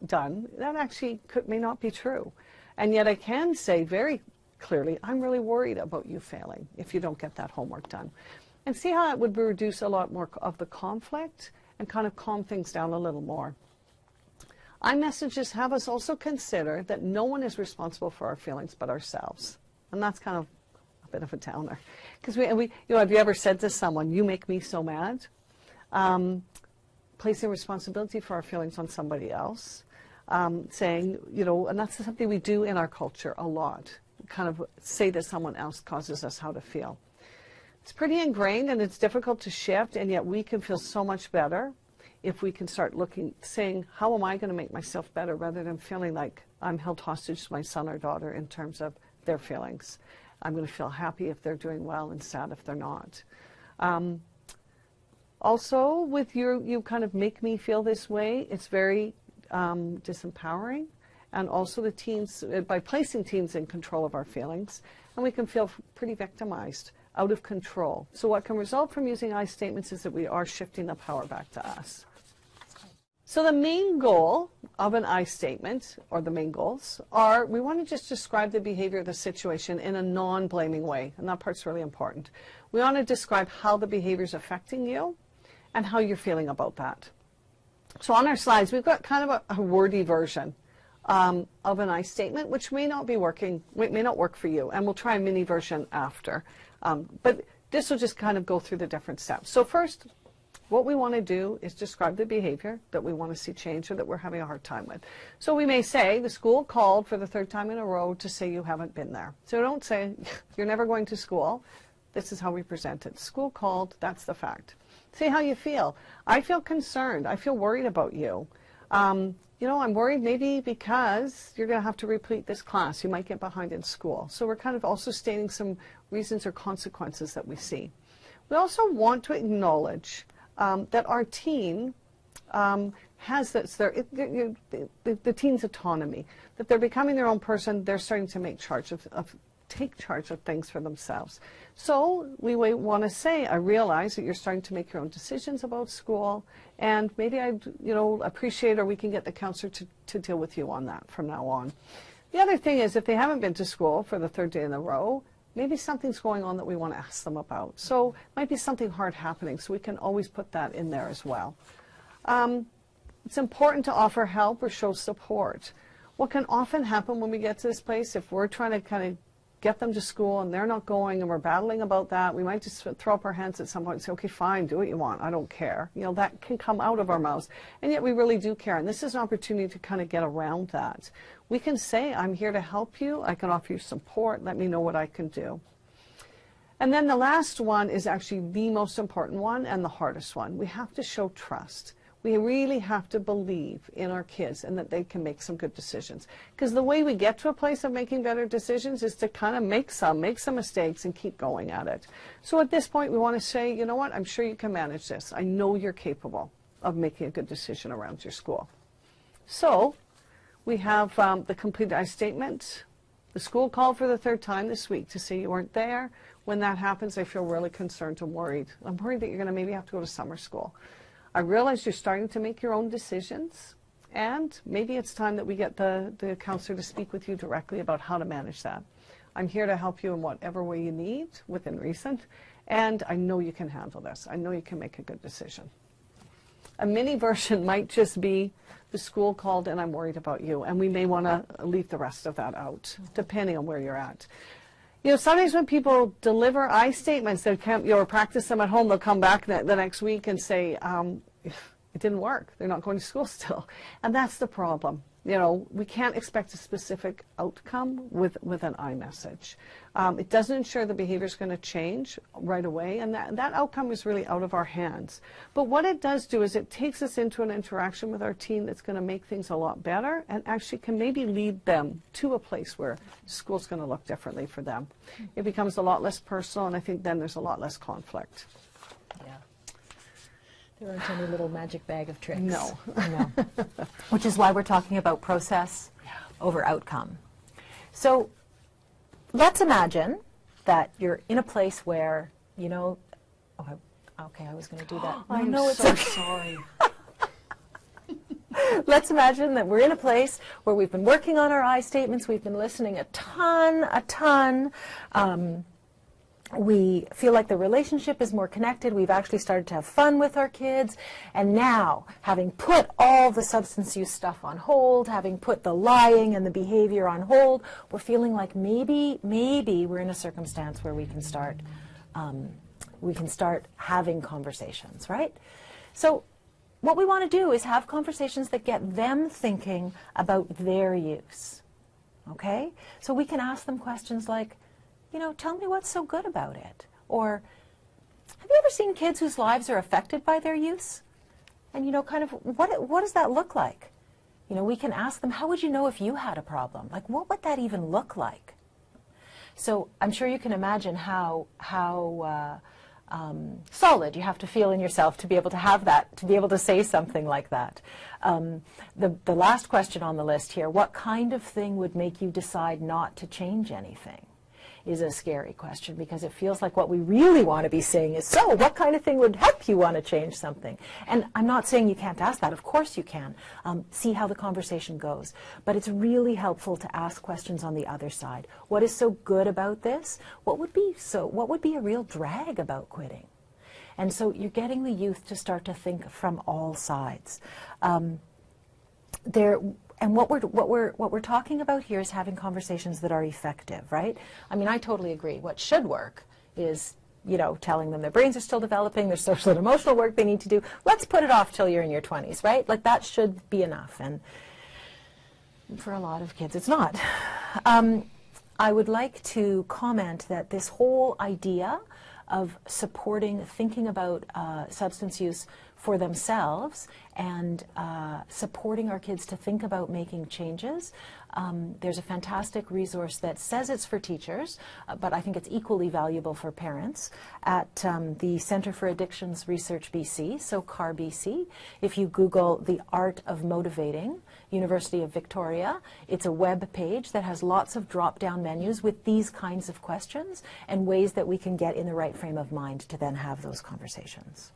actually may not be true. And yet I can say very clearly, I'm really worried about you failing if you don't get that homework done. And see how it would reduce a lot more of the conflict and kind of calm things down a little more. iMessages have us also consider that no one is responsible for our feelings but ourselves. And that's kind of a bit of a downer. Because you know, have you ever said to someone, you make me so mad? Placing responsibility for our feelings on somebody else, saying, you know, and that's something we do in our culture a lot, kind of say that someone else causes us how to feel. It's pretty ingrained and it's difficult to shift, and yet we can feel so much better if we can start saying, how am I going to make myself better, rather than feeling like I'm held hostage to my son or daughter in terms of their feelings. I'm going to feel happy if they're doing well and sad if they're not. Also, with you kind of make me feel this way, it's very disempowering. And also the teens, by placing teens in control of our feelings, and we can feel pretty victimized, out of control. So what can result from using I statements is that we are shifting the power back to us. So the main goal of an I statement, or the main goals, are we want to just describe the behavior of the situation in a non-blaming way. And that part's really important. We want to describe how the behavior is affecting you and how you're feeling about that. So on our slides, we've got kind of a wordy version of an I statement, which may not work for you, and we'll try a mini version after. But this will just kind of go through the different steps. So first, what we want to do is describe the behavior that we want to see change or that we're having a hard time with. So we may say, the school called for the 3rd time in a row to say you haven't been there. So don't say, you're never going to school. This is how we present it. School called, that's the fact. See how you feel. I feel concerned. I feel worried about you. you know, I'm worried maybe because you're going to have to repeat this class. You might get behind in school. So we're kind of also stating some reasons or consequences that we see. We also want to acknowledge that our teen has this, the teen's autonomy, that they're becoming their own person, they're starting to make charge take charge of things for themselves. So we want to say, I realize that you're starting to make your own decisions about school, and maybe I'd, you know, appreciate, or we can get the counselor to deal with you on that from now on. The other thing is, if they haven't been to school for the 3rd day in a row, maybe something's going on that we want to ask them about. So it might be something hard happening, so we can always put that in there as well. It's important to offer help or show support. What can often happen when we get to this place, if we're trying to kind of get them to school and they're not going and we're battling about that, we might just throw up our hands at some point and say, okay, fine, do what you want, I don't care. You know, that can come out of our mouths. And yet we really do care. And this is an opportunity to kind of get around that. We can say, I'm here to help you. I can offer you support. Let me know what I can do. And then the last one is actually the most important one and the hardest one. We have to show trust. We really have to believe in our kids and that they can make some good decisions. Because the way we get to a place of making better decisions is to kind of make some mistakes and keep going at it. So at this point, we want to say, you know what, I'm sure you can manage this. I know you're capable of making a good decision around your school. So we have the completed I statement. The school called for the 3rd time this week to say you weren't there. When that happens, I feel really concerned and worried. I'm worried that you're going to maybe have to go to summer school. I realize you're starting to make your own decisions, and maybe it's time that we get the counselor to speak with you directly about how to manage that. I'm here to help you in whatever way you need, within reason, and I know you can handle this. I know you can make a good decision. A mini version might just be, the school called and I'm worried about you, and we may want to leave the rest of that out, depending on where you're at. You know, sometimes when people deliver I statements, they can't, or practice them at home, they'll come back the next week and say, it didn't work. They're not going to school still. And that's the problem. You know, we can't expect a specific outcome with an I message. It doesn't ensure the behavior is going to change right away, and that outcome is really out of our hands. But what it does do is it takes us into an interaction with our teen that's going to make things a lot better and actually can maybe lead them to a place where school's going to look differently for them. It becomes a lot less personal, and I think then there's a lot less conflict. Yeah. There aren't any little magic bag of tricks. No. No. Which is why we're talking about process over outcome. So let's imagine that you're in a place where, you know, okay, I was going to do that. I'm no, so sorry. Let's imagine that we're in a place where we've been working on our I statements, we've been listening a ton. We feel like the relationship is more connected. We've actually started to have fun with our kids. And now, having put all the substance use stuff on hold, having put the lying and the behavior on hold, we're feeling like maybe we're in a circumstance where we can start having conversations, right? So what we want to do is have conversations that get them thinking about their use, okay? So we can ask them questions like, you know, tell me what's so good about it. Or, have you ever seen kids whose lives are affected by their use? And, you know, kind of, what does that look like? You know, we can ask them, how would you know if you had a problem? Like, what would that even look like? So I'm sure you can imagine how solid you have to feel in yourself to be able to have that, to be able to say something like that. The last question on the list here, what kind of thing would make you decide not to change anything? Is a scary question, because it feels like what we really want to be saying is, so what kind of thing would help you want to change something? And I'm not saying you can't ask that. Of course you can. See how the conversation goes. But it's really helpful to ask questions on the other side. What is so good about this? What would be a real drag about quitting? And so you're getting the youth to start to think from all sides. And what we're talking about here is having conversations that are effective, right? I mean, I totally agree. What should work is, you know, telling them their brains are still developing, there's social and emotional work they need to do. Let's put it off till you're in your 20s, right? Like, that should be enough. And for a lot of kids, it's not. I would like to comment that this whole idea of supporting, thinking about substance use for themselves and supporting our kids to think about making changes. There's a fantastic resource that says it's for teachers, but I think it's equally valuable for parents at the Centre for Addictions Research BC, so CAR BC. If you Google The Art of Motivating, University of Victoria, it's a web page that has lots of drop-down menus with these kinds of questions and ways that we can get in the right frame of mind to then have those conversations.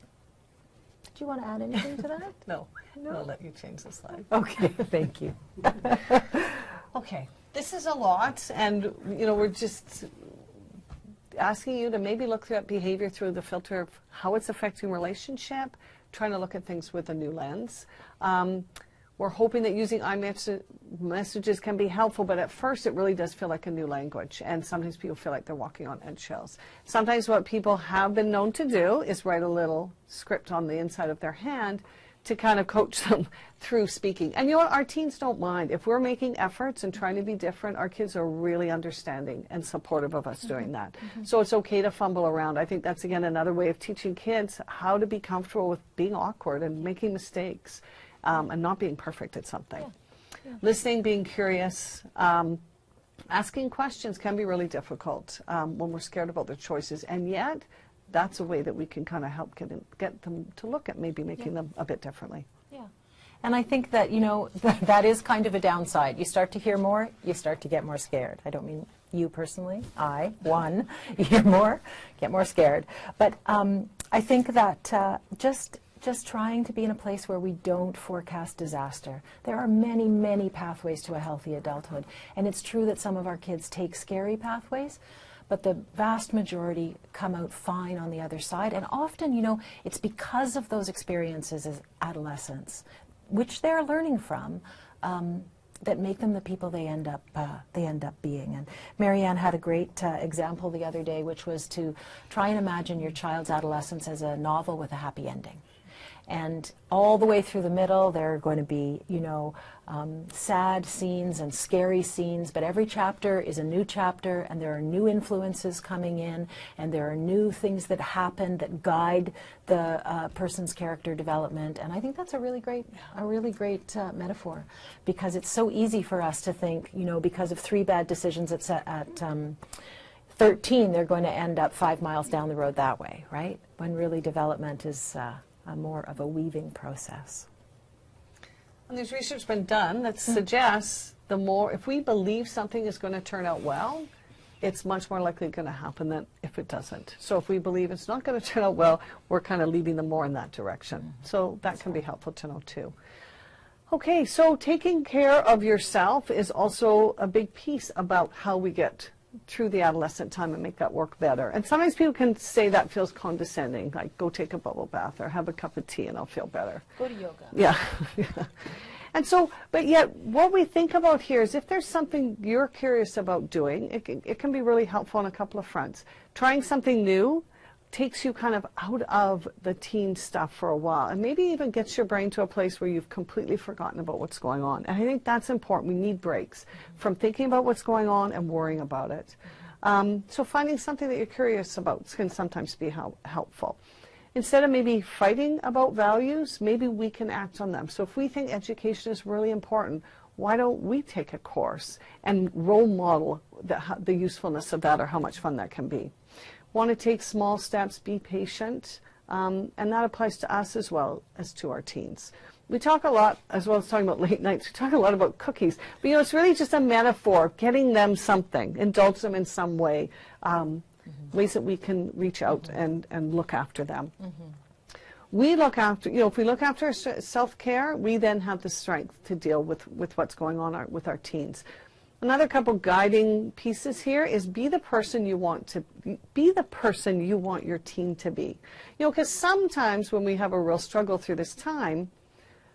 Do you want to add anything to that? No. I'll let you change the slide. Okay, thank you. Okay, this is a lot, and we're just asking you to maybe look at behavior through the filter of how it's affecting relationship, trying to look at things with a new lens. We're hoping that using iMessages can be helpful, but at first it really does feel like a new language, and sometimes people feel like they're walking on eggshells. Sometimes what people have been known to do is write a little script on the inside of their hand to kind of coach them through speaking. And you know what? Our teens don't mind. If we're making efforts and trying to be different, our kids are really understanding and supportive of us doing that. So it's okay to fumble around. I think that's, again, another way of teaching kids how to be comfortable with being awkward and making mistakes. And not being perfect at something. Listening, being curious, asking questions can be really difficult when we're scared about their choices, and yet that's a way that we can kind of help get them to look at maybe making them a bit differently. Yeah. And I think that, that is kind of a downside. You start to hear more, you start to get more scared. I don't mean you personally, you hear more, get more scared. But I think that just trying to be in a place where we don't forecast disaster. There are many, many pathways to a healthy adulthood. And it's true that some of our kids take scary pathways, but the vast majority come out fine on the other side. And often, it's because of those experiences as adolescents, which they're learning from, that make them the people they end up being. And Marianne had a great example the other day, which was to try and imagine your child's adolescence as a novel with a happy ending. And all the way through the middle, there are going to be, sad scenes and scary scenes, but every chapter is a new chapter, and there are new influences coming in, and there are new things that happen that guide the person's character development. And I think that's a really great metaphor, because it's so easy for us to think, because of 3 bad decisions at 13, they're going to end up 5 miles down the road that way, right? When really development is more of a weaving process. And there's research been done that suggests if we believe something is going to turn out well, it's much more likely going to happen than if it doesn't. So if we believe it's not going to turn out well, we're kind of leading them more in that direction. So that can be helpful to know too. Okay, so taking care of yourself is also a big piece about how we get through the adolescent time and make that work better. And sometimes people can say that feels condescending, like go take a bubble bath or have a cup of tea and I'll feel better. Go to yoga. Yeah. And so, but yet what we think about here is if there's something you're curious about doing, it can be really helpful on a couple of fronts. Trying something new takes you kind of out of the teen stuff for a while, and maybe even gets your brain to a place where you've completely forgotten about what's going on. And I think that's important. We need breaks from thinking about what's going on and worrying about it. So finding something that you're curious about can sometimes be helpful. Instead of maybe fighting about values, maybe we can act on them. So if we think education is really important, why don't we take a course and role model the usefulness of that or how much fun that can be? Want to take small steps, be patient, and that applies to us as well as to our teens. We talk a lot, as well as talking about late nights, we talk a lot about cookies, but it's really just a metaphor, getting them something, indulge them in some way, ways that we can reach out and look after them. We look after, if we look after self-care, we then have the strength to deal with what's going on with our teens. Another couple guiding pieces here is be the person you want your teen to be. Because sometimes when we have a real struggle through this time,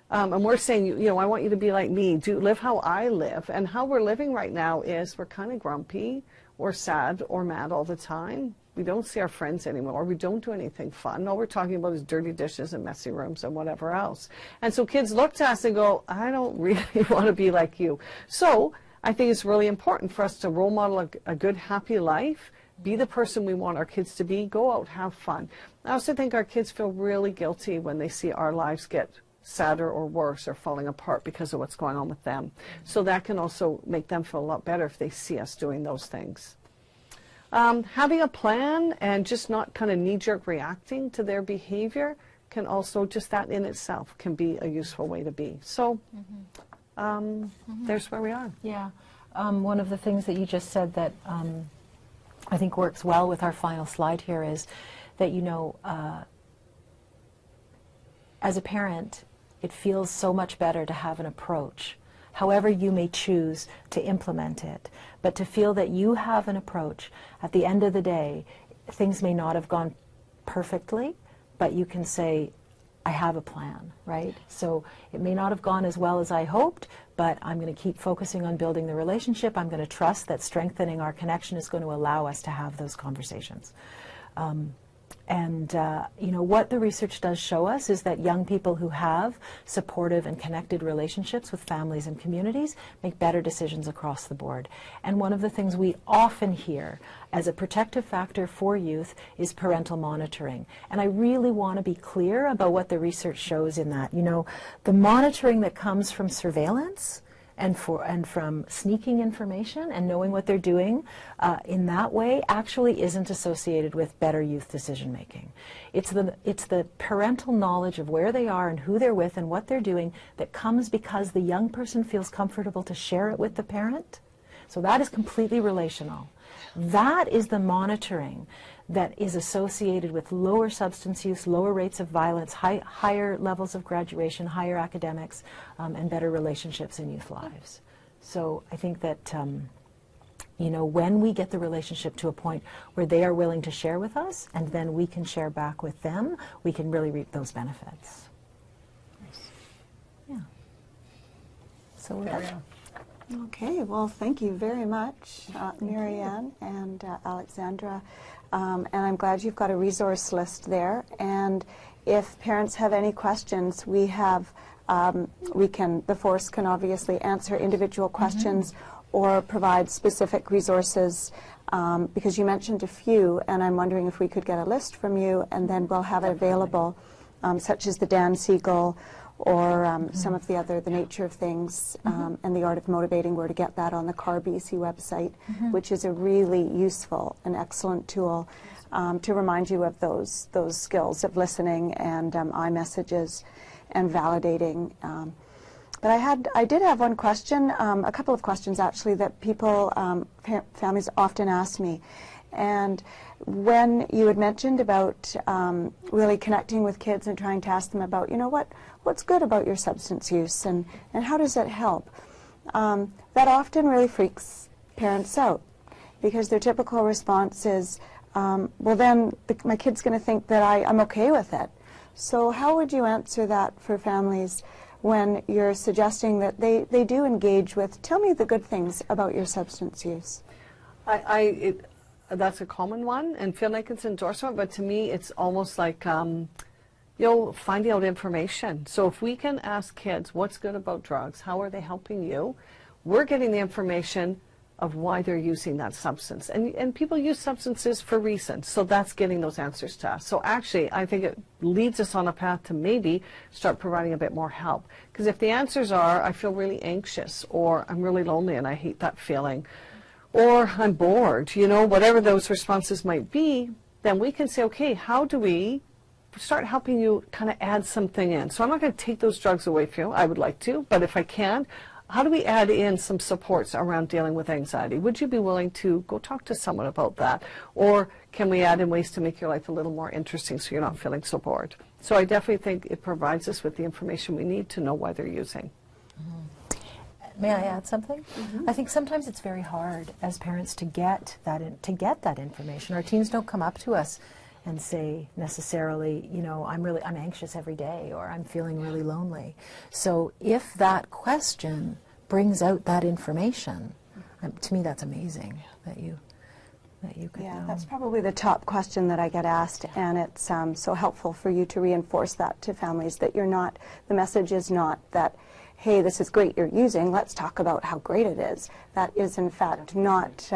and we're saying, I want you to be like me, live how I live. And how we're living right now is we're kind of grumpy or sad or mad all the time. We don't see our friends anymore. We don't do anything fun. All we're talking about is dirty dishes and messy rooms and whatever else. And so kids look to us and go, I don't really want to be like you. So I think it's really important for us to role model a good, happy life, be the person we want our kids to be, go out, have fun. I also think our kids feel really guilty when they see our lives get sadder or worse or falling apart because of what's going on with them. So that can also make them feel a lot better if they see us doing those things. Having a plan and just not kind of knee-jerk reacting to their behavior can also, just that in itself can be a useful way to be. So there's where we are. Yeah. One of the things that you just said that I think works well with our final slide here is that, you know, as a parent, it feels so much better to have an approach, however you may choose to implement it, but to feel that you have an approach. At the end of the day, things may not have gone perfectly, but you can say, I have a plan, right? So it may not have gone as well as I hoped, but I'm going to keep focusing on building the relationship. I'm going to trust that strengthening our connection is going to allow us to have those conversations. You know, what the research does show us is that young people who have supportive and connected relationships with families and communities make better decisions across the board. And one of the things we often hear as a protective factor for youth is parental monitoring. And I really want to be clear about what the research shows in that. You know, the monitoring that comes from surveillance and from sneaking information and knowing what they're doing in that way actually isn't associated with better youth decision making. It's the parental knowledge of where they are and who they're with and what they're doing that comes because the young person feels comfortable to share it with the parent. So that is completely relational. That is the monitoring that is associated with lower substance use, lower rates of violence, higher levels of graduation, higher academics, and better relationships in youth lives. So I think that, you know, when we get the relationship to a point where they are willing to share with us, and then we can share back with them, we can really reap those benefits. Yeah. So we're done. Okay, well, thank you very much, Marianne and Alexandra. And I'm glad you've got a resource list there. And if parents have any questions, we have, the Force can obviously answer individual questions or provide specific resources, because you mentioned a few, and I'm wondering if we could get a list from you, and then we'll have it available, such as the Dan Siegel or some of the other, The Nature of Things and The Art of Motivating. We're to get that on the CAR-BC website, which is a really useful and excellent tool to remind you of those skills of listening and iMessages and validating. But I did have one question, a couple of questions actually, that people, families often ask me. And when you had mentioned about really connecting with kids and trying to ask them about, you know, what's good about your substance use and how does that help, that often really freaks parents out, because their typical response is, well, then my kid's going to think that I'm okay with it. So how would you answer that for families when you're suggesting that they do engage with, tell me the good things about your substance use? That's a common one, and feel like it's endorsement, but to me it's almost like you'll find out information. So if we can ask kids what's good about drugs, how are they helping you, we're getting the information of why they're using that substance. And people use substances for reasons, so that's getting those answers to us. So actually, I think it leads us on a path to maybe start providing a bit more help. Because if the answers are, I feel really anxious, or I'm really lonely and I hate that feeling, or I'm bored, you know, whatever those responses might be, then we can say, okay, how do we start helping you kind of add something in? So I'm not going to take those drugs away from you. I would like to, but if I can, how do we add in some supports around dealing with anxiety? Would you be willing to go talk to someone about that? Or can we add in ways to make your life a little more interesting so you're not feeling so bored? So I definitely think it provides us with the information we need to know why they're using. May I add something? I think sometimes it's very hard as parents to get that information. Our teens don't come up to us and say necessarily, you know, I'm anxious every day, or I'm feeling really lonely. So if that question brings out that information, to me that's amazing that you could know. That's probably the top question that I get asked, and it's so helpful for you to reinforce that to families, that the message is not that, hey, this is great you're using, let's talk about how great it is. That is in fact not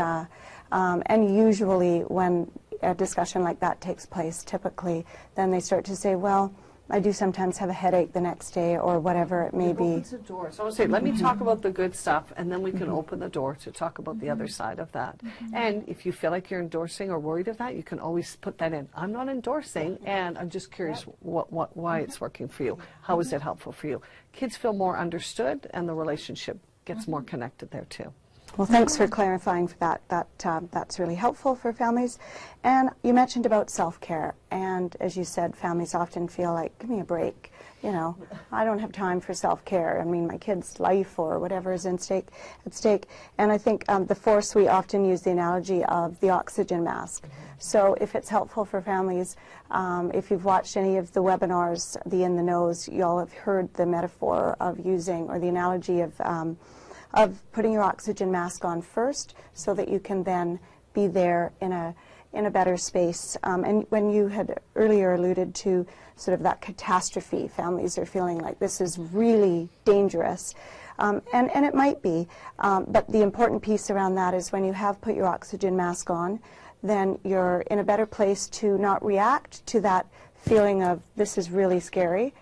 And usually when a discussion like that takes place, typically, then they start to say, well, I do sometimes have a headache the next day, or whatever it may It be. opens the door. So I want to say, let me talk about the good stuff, and then we can open the door to talk about the other side of that. And if you feel like you're endorsing or worried of that, you can always put that in. I'm not endorsing, and I'm just curious why it's working for you. How is it helpful for you? Kids feel more understood, and the relationship gets more connected there too. Well, thanks for clarifying for that. That's really helpful for families. And you mentioned about self-care. And as you said, families often feel like, give me a break. You know, I don't have time for self-care. I mean, my kid's life or whatever is at stake. And I think the force, we often use the analogy of the oxygen mask. So if it's helpful for families, if you've watched any of the webinars, the In the Nose, you'll have heard the metaphor of using, or the analogy of putting your oxygen mask on first, so that you can then be there in a better space. And when you had earlier alluded to sort of that catastrophe, families are feeling like this is really dangerous, and it might be, but the important piece around that is when you have put your oxygen mask on, then you're in a better place to not react to that feeling of this is really scary,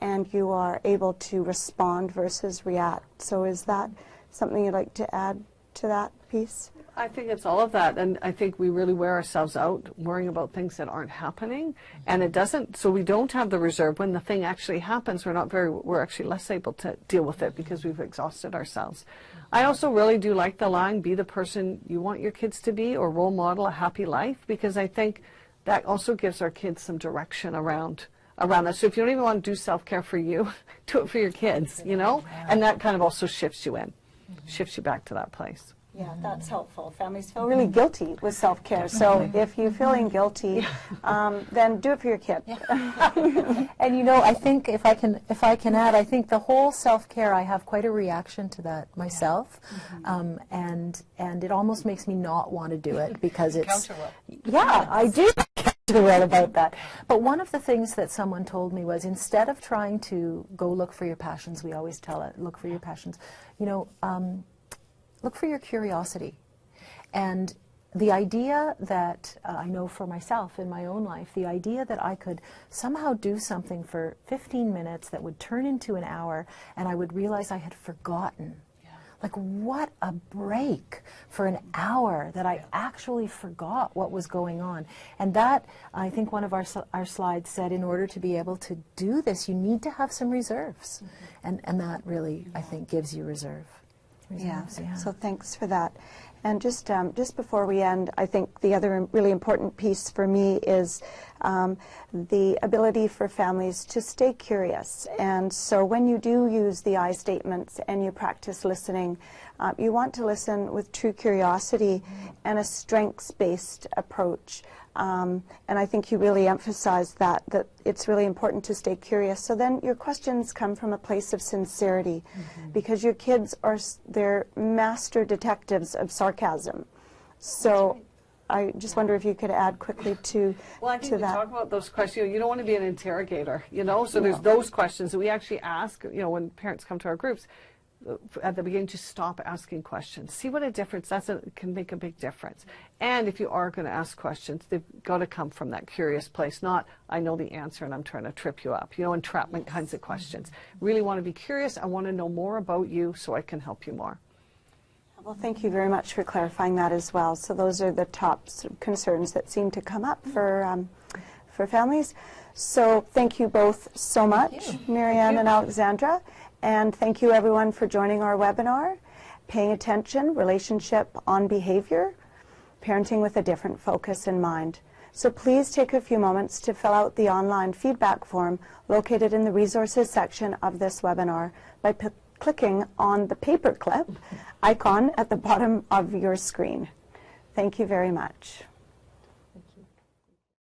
and you are able to respond versus react. So is that something you'd like to add to that piece? I think it's all of that, and I think we really wear ourselves out worrying about things that aren't happening, and it doesn't, so we don't have the reserve. When the thing actually happens, we're actually less able to deal with it because we've exhausted ourselves. I also really do like the line, be the person you want your kids to be, or role model a happy life, because I think that also gives our kids some direction around that. So if you don't even want to do self-care for you, do it for your kids, you know, and that kind of also shifts you back to that place. Yeah, that's helpful. Families feel really guilty with self-care. So if you're feeling guilty, then do it for your kid. And you know, I think if I can add, I think the whole self-care, I have quite a reaction to that myself, and it almost makes me not want to do it because it's I do well about that. But one of the things that someone told me was, instead of trying to go look for your passions, we always tell it, look for your passions, you know, look for your curiosity. And the idea that I know for myself in my own life, the idea that I could somehow do something for 15 minutes that would turn into an hour, and I would realize I had forgotten. Like, what a break for an hour that I actually forgot what was going on. And that, I think one of our slides said, in order to be able to do this, you need to have some reserves. And that really, I think, gives you reserves. Yeah, so thanks for that. And just before we end, I think the other really important piece for me is the ability for families to stay curious. And so when you do use the I statements and you practice listening, you want to listen with true curiosity and a strengths-based approach. And I think you really emphasized that it's really important to stay curious. So then your questions come from a place of sincerity, because your kids they're master detectives of sarcasm. So I just wonder if you could add quickly to Well, I think to we that. talk about those questions. You don't want to be an interrogator, you know, so there's those questions that we actually ask, you know, when parents come to our groups. At the beginning, just stop asking questions. See what a difference can make a big difference. And if you are going to ask questions, they've got to come from that curious place, not I know the answer and I'm trying to trip you up. You know, entrapment kinds of questions. Really want to be curious. I want to know more about you so I can help you more. Well, thank you very much for clarifying that as well. So those are the top concerns that seem to come up for families. So thank you both so much, Marianne and Alexandra. And thank you, everyone, for joining our webinar, Paying Attention, Relationship on Behavior, Parenting with a Different Focus in Mind. So please take a few moments to fill out the online feedback form located in the resources section of this webinar by clicking on the paperclip icon at the bottom of your screen. Thank you very much.